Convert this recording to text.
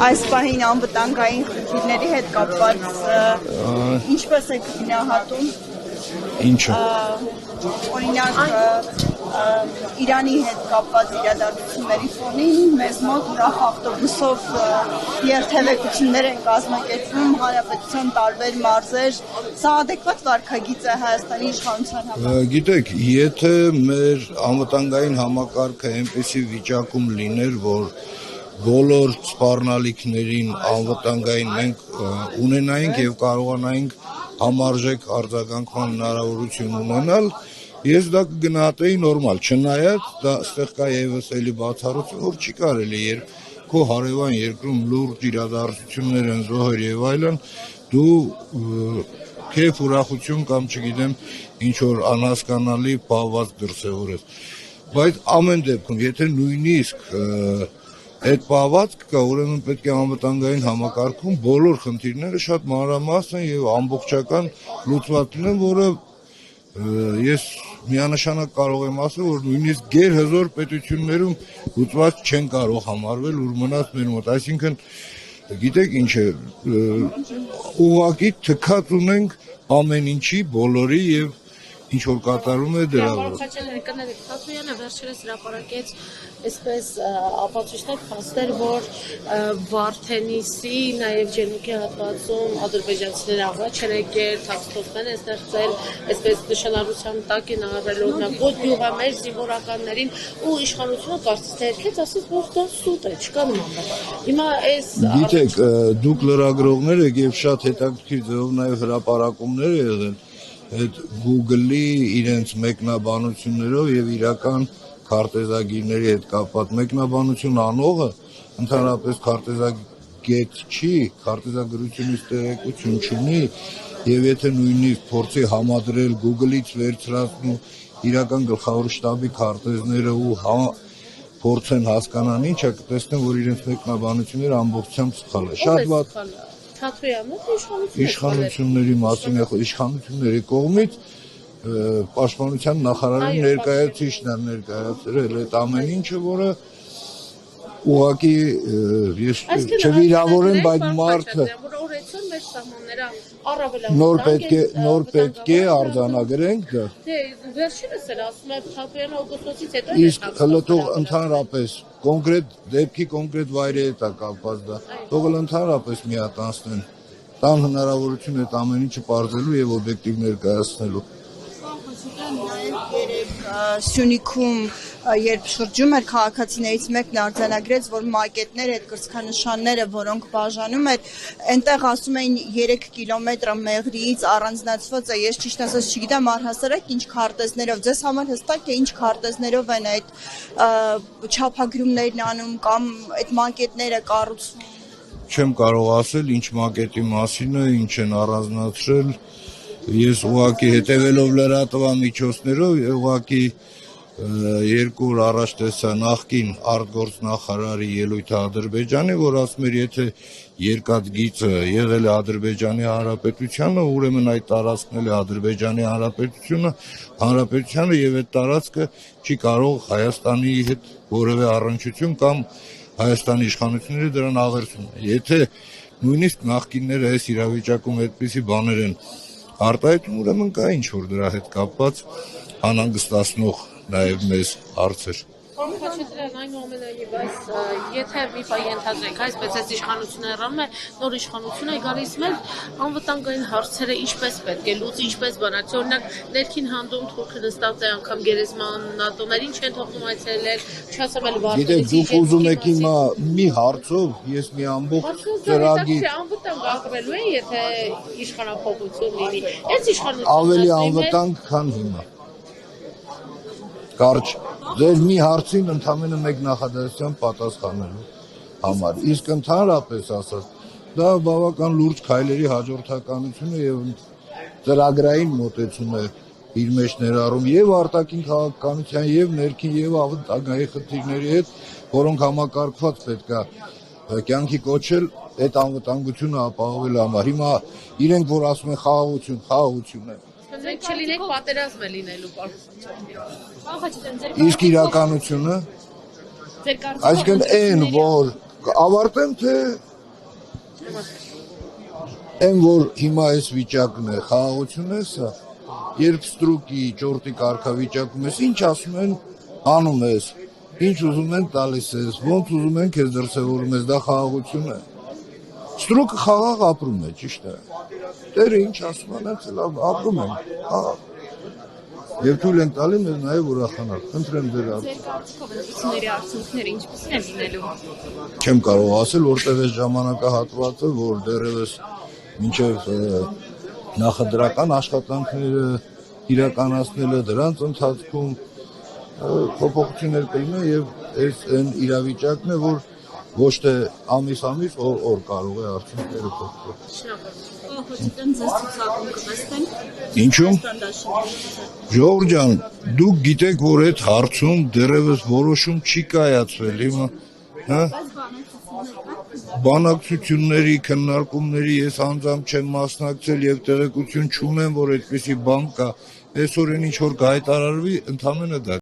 այս պահին անվտանգային խնդիրների հետ կապված ինչպես եք գնահատում Ինչը օրինակ Իրանի հետ կապված իրադարձությունների ֆոնին մեզ մոտ ուրախ ավտոբուսով երթևեկություններ են կազմակերպվում հանրապետության տարբեր մարզեր, սա ադեկվատ վարքագիծ է Հայաստանի իշխանության համար։ Գիտեք, եթե մեր անվտանգային համակարգը այնպիսի վիճակում լիներ, որ բոլոր սպառնալիքներին անվտանգային մենք ունենայինք եւ կարողանայինք համարժեք արձագանքման հնարավորություն ունենալ, ես դա կգնահատեի նորմալ, չնայած դա այստեղ կա եւս էլի բացառություն, որ չի կարելի, երբ քո հարևան երկրում լուրջ իրադարձություններ են զոհեր եւ այլն, դու քեֆ ուրախություն կամ չգիտեմ ինչ որ անհասկանալի բաղված դրսևորես, բայց ամեն դեպքում, եթե նույնիսկ այդ պահվածքը կա, ուրեմն պետք է անվտանգային համակարգում բոլոր խնդիրները շատ մանրամասն եւ ամբողջական լուծված լինեն, որը ես միանշանակ կարող եմ ասել, որ նույնիսկ գերհզոր պետություններում լուծված չեն կարող համարվել, որ մնաց մեր մոտ, այսինքն գիտեք ինչ է, ուղղակի թքած ունենք ամեն ինչի, բոլորի եւ ինչ որ կատարում է դրա վրա։ Թաթոյանը վերջերս հրապարակեց այսպես ապացույցներ փաստեր, որ Վարդենիսի, նաև Ջենուկի հատվածում ադրբեջանցիները առաջ են եկել, թաքստոցներ են ստեղծել, այսպես նշանառության տակ են առել օրինակ ոչ գյուղամեջ զինվորականներին ու իշխանությունը կարծես թե երկեց, ասես որ դա սուտ է, չկա նման բան։ Հիմա այս Գիտեք, դուք լրագրողներ եք եւ շատ հետաքրքիր ձևով նաև հրապարակումներ եղել այդ Google-ի իրենց մեկնաբանություններով եւ իրական քարտեզագիրների հետ կապված մեկնաբանություն անողը ընդհանրապես քարտեզագետ չի, քարտեզագրությունից տեղեկություն չունի եւ եթե նույնիսկ փորձի համադրել Google-ից վերցրած ու իրական գլխավոր շտաբի քարտեզները ու փորձեն հասկանան ինչա, կտեսնեն որ իրենց մեկնաբանությունները ամբողջությամբ սխալ է։ Շատ վատ Թաթոյանը իշխանությունների մասին է, իշխանությունների կողմից պաշտպանության նախարարի ներկայացուցիչն է ներկայացրել այդ ամեն ինչը, որը ուղղակի ես չվիրավորեմ, բայց մարդը նոր պետք է արձանագրենք դա։ Դե վերջինս էլ ասում եմ Թաթոյանը օգոստոսից հետո Իսկ հլտող ընդհանրապես կոնկրետ դեպքի կոնկրետ վայրի հետ է կապված դա։ Թողել ընդհանրապես միատանցնեն, տան հնարավորություն այդ ամեն ինչը պարզելու եւ օբյեկտիվ ներկայացնելու։ Սյունիքում երբ շրջում էր քաղաքացիներից մեկն արձանագրեց, որ մակետներ այդ կրծքանշանները, որոնք բաժանում էր, այնտեղ ասում էին 3 կիլոմետր մեղրիից առանձնացված է, ես ճիշտ ասած չգիտեմ առհասարակ ինչ քարտեզներով, ձեզ համար հստակ է ինչ քարտեզներով են այդ չափագրումներն անում կամ այդ մակետները կառուցվում։ Չեմ կարող ասել ինչ մակետի մասին է, ինչ են առանձնացրել, ես ուղղակի հետևելով լրատվամիջոցներով ուղղակի երկու օր առաջ տեսա նախկին արտգործնախարարի ելույթը Ադրբեջանի, որ ասում էր, եթե երկաթ գիծը եղել է Ադրբեջանի Հանրապետությանը, ուրեմն այդ տարածքն էլ է Ադրբեջանի Հանրապետությանը եւ այդ տարածքը չի կարող Հայաստանի հետ որևէ առնչություն կամ Հայաստանի իշխանությունները դրան աղերսում են։ Եթե նույնիսկ նախկինները այս իրավիճակում այդպիսի բաներ են արտահայտում, ուրեմն կա ինչ որ դրա հետ կապված անհանգստացնող նաև մեզ հարցեր։ Խաչատրյան այնուամենայնիվ այս եթե մի բան ենթադրենք, այսպես այս իշխանությունը հեռանում է, նոր իշխանություն է գալիս մեր անվտանգային հարցերը ինչպես պետք է լուծի, ինչպես բանաց, օրինակ ներքին հանդում թուրքը նստած է անգամ գերեզման ՆԱՏՕ-ներին չեն թողնում այցելել, չասեմ էլ Գիտեք, դուք ուզում եք հիմա մի հարցով ես մի ամբողջ ծրագիր անվտանգ ակրելու է, եթե իշխանափոխություն լինի։ Այս իշխանությունը ավելի անվտանգ, քան հիմա։ Կարճ, ձեր մի հարցին ընդամենը մեկ նախադասությամբ պատասխանելու համար, իսկ ընդհանրապես ասած, դա բավական լուրջ քայլերի հաջորդականություն է եւ ծրագրային մոտեցում է իր մեջ ներառում եւ արտաքին քաղաքականության եւ ներքին եւ անվտանգային խնդիրների հետ, որոնք համակարգված պետք է կյանքի կոչել այդ անվտանգությունը ապահովելու համար։ Հիմա իրենք որ ասում են խաղաղություն է։ Մենք չլինենք պատերազմ է լինելու պարզապես։ Իսկ իրականությունը այսինքն այն որ ավարտեմ թե Այն որ հիմա այս վիճակն է, խաղաղությունն է սա, երբ ստրուկի, ճորտի կարգավիճակում ես, ինչ ասում են, անում ես, ինչ ուզում են տալիս ես, ոնց ուզում են քեզ դրսևորում ես, դա խաղաղություն է։ Ստրուկը խաղաղ ապրում է, ճիշտ է։ Տերը ինչ ասում են, հենց էլ ապրում են, խաղաղ։ Եվ թույլ են տալի մեզ նաև ուրախանալ, խնդրեմ ձեր Ձեր կարծիքով ընտրությունների արդյունքները ինչպիսին են լինելու։ Չեմ կարող ասել, որտեղ այս ժամանակահատվածը, որ դեռևս մինչև նախադրական աշխատանքները իրականացնելը դրանց ընթացքում փոփոխություններ կլինեն եւ այս այն իրավիճակն է, որ ոչ թե ամիս օր կարող է արդյունքները փոխվել։ Հոչիտեն ձեզ ցուցակում կտեսնեն։ Ինչու՞մ։ Ժողովուրդ ջան, դուք գիտեք, որ այդ հարցում դեռևս որոշում չի կայացվել հիմա, հա։ Բանակցությունների, քննարկումների ես անձամբ չեմ մասնակցել եւ տեղեկություն չունեմ, որ այդպիսի բան կա։ Այսօր ինչ որ կհայտարարվի, ընդամենը դա